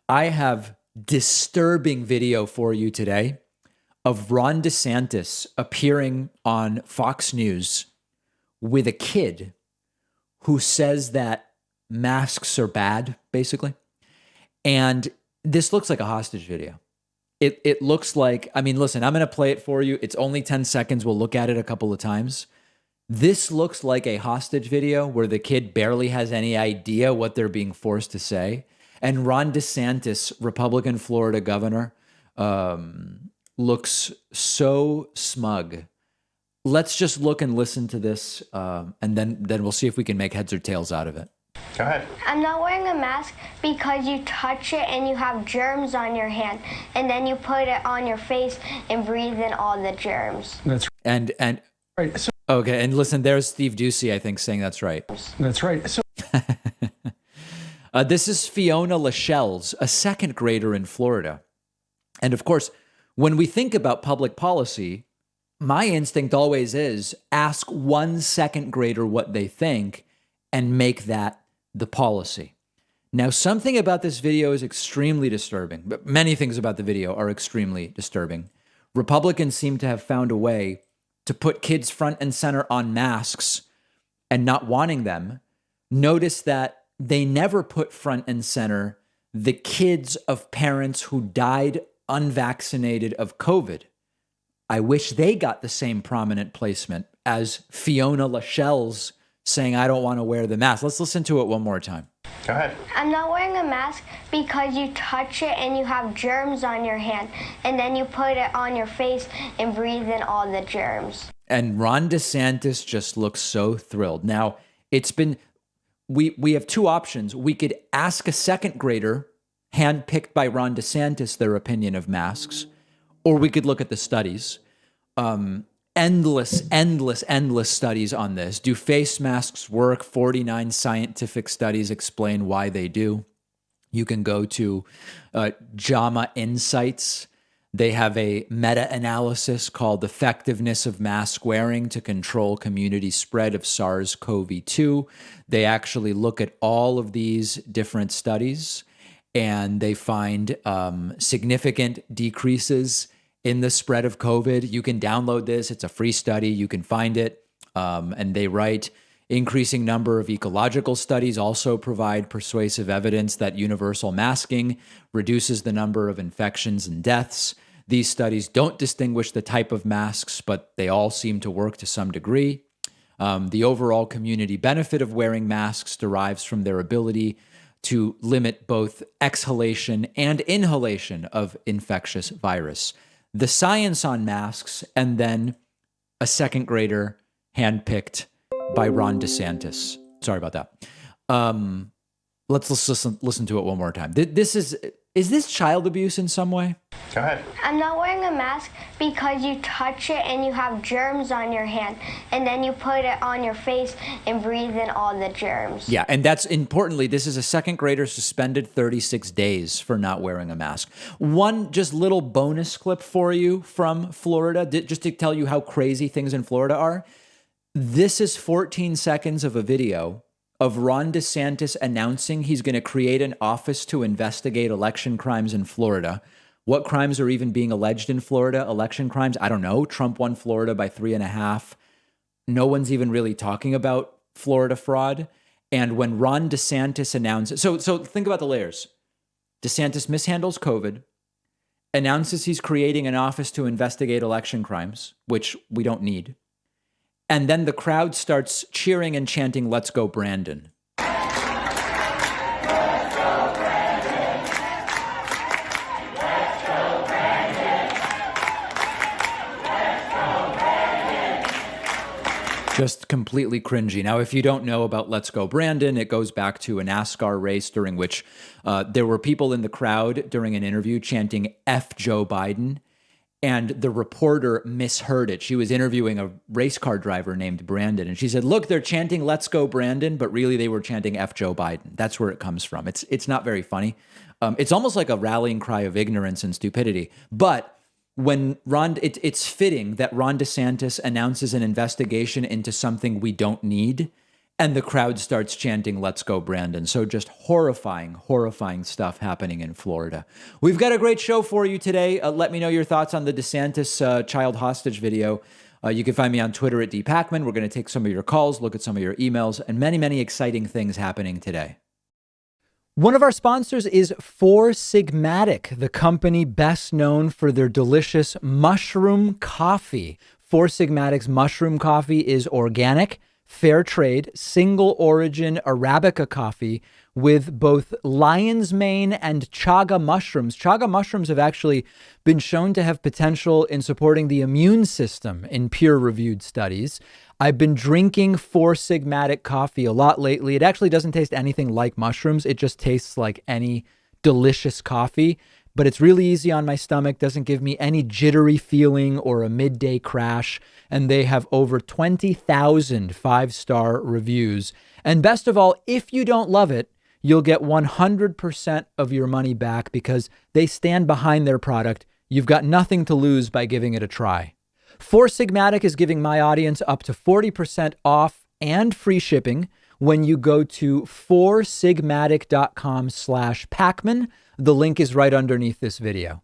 I have disturbing video for you today of Ron DeSantis appearing on Fox News with a kid who says that masks are bad, basically. And this looks like a hostage video. It looks like, I mean, listen, I'm going to play it for you. It's only 10 seconds. We'll look at it a couple of times. This looks like a hostage video where the kid barely has any idea what they're being forced to say. And Ron DeSantis, Republican Florida governor, looks so smug. Let's just look and listen to this, and then we'll see if we can make heads or tails out of it. Go ahead. I'm not wearing a mask because you touch it and you have germs on your hand, and then you put it on your face and breathe in all the germs. That's And right. So, okay, and listen, there's Steve Ducey, I think, saying that's right. that's right. So, this is Fiona Lascelles, a second grader in Florida. And of course, when we think about public policy, my instinct always is ask one second grader what they think and make that the policy. Now, something about this video is extremely disturbing, but many things about the video are extremely disturbing. Republicans seem to have found a way to put kids front and center on masks and not wanting them. Notice that they never put front and center the kids of parents who died unvaccinated of COVID. I wish they got the same prominent placement as Fiona Lascelles saying, I don't want to wear the mask. Let's listen to it one more time. go ahead. I'm not wearing a mask because you touch it and you have germs on your hand, and then you put it on your face and breathe in all the germs. And Ron DeSantis just looks so thrilled. Now, it's been, we have two options. We could ask a second grader, handpicked by Ron DeSantis, their opinion of masks, or we could look at the studies. Endless studies on this. Do face masks work? 49 scientific studies explain why they do. You can go to JAMA Insights. They have a meta-analysis called Effectiveness of Mask Wearing to Control Community Spread of SARS-CoV-2. They actually look at all of these different studies, and they find significant decreases in the spread of COVID. You can download this. It's a free study. You can find it. And they write, increasing number of ecological studies also provide persuasive evidence that universal masking reduces the number of infections and deaths. These studies don't distinguish the type of masks, but they all seem to work to some degree. The overall community benefit of wearing masks derives from their ability to limit both exhalation and inhalation of infectious virus. The science on masks, and then a second grader handpicked by Ron DeSantis. Sorry about that. Let's listen to it one more time. Is this child abuse in some way? Go ahead. I'm not wearing a mask because you touch it and you have germs on your hand, and then you put it on your face and breathe in all the germs. Yeah, and that's importantly, this is a second grader suspended 36 days for not wearing a mask. One just little bonus clip for you from Florida, just to tell you how crazy things in Florida are. This is 14 seconds of a video of Ron DeSantis announcing he's going to create an office to investigate election crimes in Florida. What crimes are even being alleged in Florida? Election crimes? I don't know. Trump won Florida by 3.5. No one's even really talking about Florida fraud. And when Ron DeSantis announces, so think about the layers. DeSantis mishandles COVID, announces he's creating an office to investigate election crimes, which we don't need. And then the crowd starts cheering and chanting, "Let's go, Brandon." Let's go, Brandon. Let's go, Brandon. Let's go, Brandon. Just completely cringy. Now, if you don't know about Let's Go, Brandon, it goes back to a NASCAR race during which there were people in the crowd during an interview chanting F Joe Biden. And the reporter misheard it. She was interviewing a race car driver named Brandon. And she said, look, they're chanting, "Let's go, Brandon." But really, they were chanting F Joe Biden. That's where it comes from. It's not very funny. It's almost like a rallying cry of ignorance and stupidity. But when it's fitting that Ron DeSantis announces an investigation into something we don't need. And the crowd starts chanting, "Let's go, Brandon." So just horrifying, horrifying stuff happening in Florida. We've got a great show for you today. Let me know your thoughts on the DeSantis child hostage video. You can find me on Twitter at @dpacman. We're going to take some of your calls, look at some of your emails, and many, many exciting things happening today. One of our sponsors is Four Sigmatic, the company best known for their delicious mushroom coffee. Four Sigmatic's mushroom coffee is organic, fair trade, single origin Arabica coffee with both lion's mane and chaga mushrooms. Chaga mushrooms have actually been shown to have potential in supporting the immune system in peer-reviewed studies. I've been drinking Four Sigmatic coffee a lot lately. It actually doesn't taste anything like mushrooms. It just tastes like any delicious coffee, but it's really easy on my stomach, doesn't give me any jittery feeling or a midday crash. And they have over 20,000 five-star reviews. And best of all, if you don't love it, you'll get 100% of your money back because they stand behind their product. You've got nothing to lose by giving it a try. Four Sigmatic is giving my audience up to 40% off and free shipping when you go to foursigmatic.com/Pacman. The link is right underneath this video.